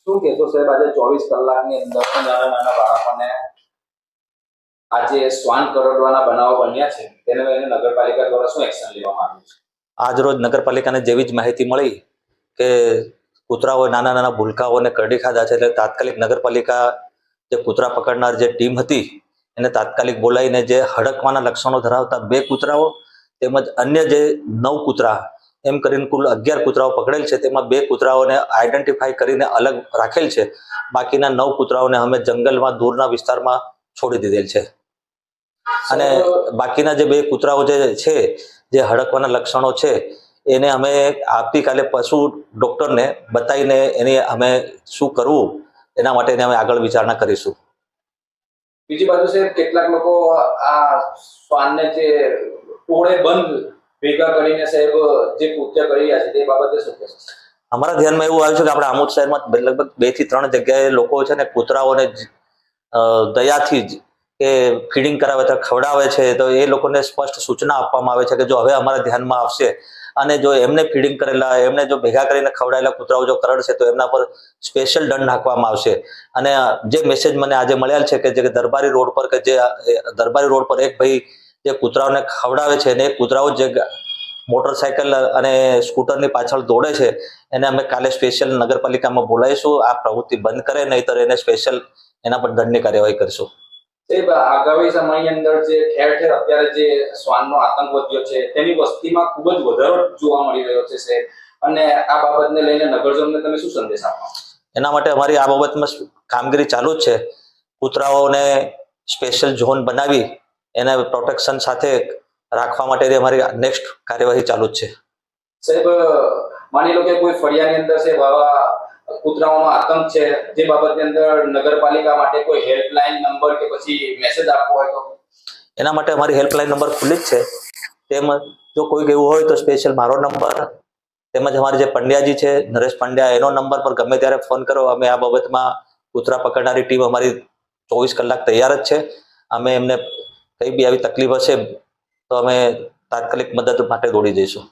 શું કહેશો સાહેબ, આજે 24 કલાકની અંદર પણ નાના નાના બાળકોને આજે શ્વાન કરડવાના બનાવો બન્યા છે, તેને લઈને નગરપાલિકા દ્વારા શું એક્શન લેવામાં આવ્યું છે? આજ રોજ નગરપાલિકાને જેવી જ માહિતી મળી કે કૂતરાઓ નાના નાના ભૂલકાઓને કરડી ખાધા છે, એટલે તાત્કાલિક નગરપાલિકા જે કૂતરા પકડનાર જે ટીમ હતી એને તાત્કાલિક બોલાવીને જે હડકવાના લક્ષણો ધરાવતા 2 કૂતરાઓ તેમજ અન્ય જે 9 કૂતરા એમ કરીને કુલ 11 કૂતરાઓ પકડેલ છે, તેમાં 2 કૂતરાઓને આઈડેન્ટિફાઈ કરીને અલગ રાખેલ છે. બાકીના 9 કૂતરાઓને અમે જંગલમાં દૂરના વિસ્તારમાં છોડી દીધેલ છે. અને બાકીના જે 2 કૂતરાઓ જે છે જે હડકવાના લક્ષણો છે એને અમે આવતીકાલે પશુ ડોક્ટરને બતાવીને એની અમે શું કરવું એના માટે અમે આગળ વિચારણા કરીશું. બીજી બાજુ સાહેબ, કેટલાક લોકો આ શ્વાનને જે ટોળે બંધ ભેગા કરીને સાહેબ જે કૃત્ય કરી રહ્યા છે તે બાબતે શું કહેશો? અમારા ધ્યાનમાં એવું આવ્યું છે કે આપણા આમોદ શહેરમાં લગભગ 2 થી 3 જગ્યાએ લોકો છે ને કૂતરાઓને દયાથી જ કે ફીડિંગ કરાવે તો ખવડાવે છે, તો એ લોકોને સ્પષ્ટ સૂચના આપવામાં આવે છે કે જો હવે અમારા ધ્યાનમાં આવશે અને જો એમને ફીડિંગ કરેલા એમને જો ભેગા કરીને ખવડાયેલા કૂતરાઓ જો કરડશે તો એમના પર સ્પેશિયલ દંડ નાખવામાં આવશે. અને જે મેસેજ મને આજે મળેલ છે કે જે દરબારી રોડ પર એક ભાઈ જે કૂતરાઓને ખવડાવે છે અને એ કૂતરાઓ જે મોટરસાયકલ અને સ્કૂટરની પાછળ દોડે છે એને અમે કાલે સ્પેશિયલ નગરપાલિકામાં બોલાવીશું. આ પ્રવૃત્તિ બંધ કરે, નહીતર એને સ્પેશિયલ એના પર દંડની કાર્યવાહી કરીશું. સાહેબ, આગામી સમયની અંદર જે ઠેર ઠેર અત્યારે જે શ્વાનનો આતંક વધ્યો છે તેની વસ્તીમાં ખૂબ જ વધારો જોવા મળી રહ્યો છે સાહેબ, અને આ બાબતને લઈને નગરજનોને તમે શું સંદેશ આપો? એના માટે અમારી આ બાબતમાં કામગીરી ચાલુ જ છે. કૂતરાઓને સ્પેશિયલ ઝોન બનાવી એને પ્રોટેક્શન સાથે રાખવા માટે અમારી નેક્સ્ટ કાર્યવાહી ચાલુ જ છે. સાહેબ, માની લો કે કોઈ ફળિયાની અંદર સાહેબ આવા કૂતરાઓનો આતંક છે, જે બાબતની અંદર નગરપાલિકા માટે કોઈ હેલ્પલાઇન નંબર કે પછી મેસેજ આપવો હોય તો? એના માટે અમારી હેલ્પલાઇન નંબર ખુલ્લી જ છે. તેમજ જો કોઈક એવું હોય તો સ્પેશિયલ મારો નંબર તેમજ અમારે જે પંડ્યાજી છે નરેશ પંડ્યા એનો નંબર પર ગમે ત્યારે ફોન કરો. અમે આ બાબતમાં કૂતરા પકડનારી ટીમ અમારી 24 કલાક તૈયાર જ છે. અમે એમને કઈ બી આવી તકલીફ હશે તો અમે તાત્કાલિક મદદ માટે દોડી જઈશું.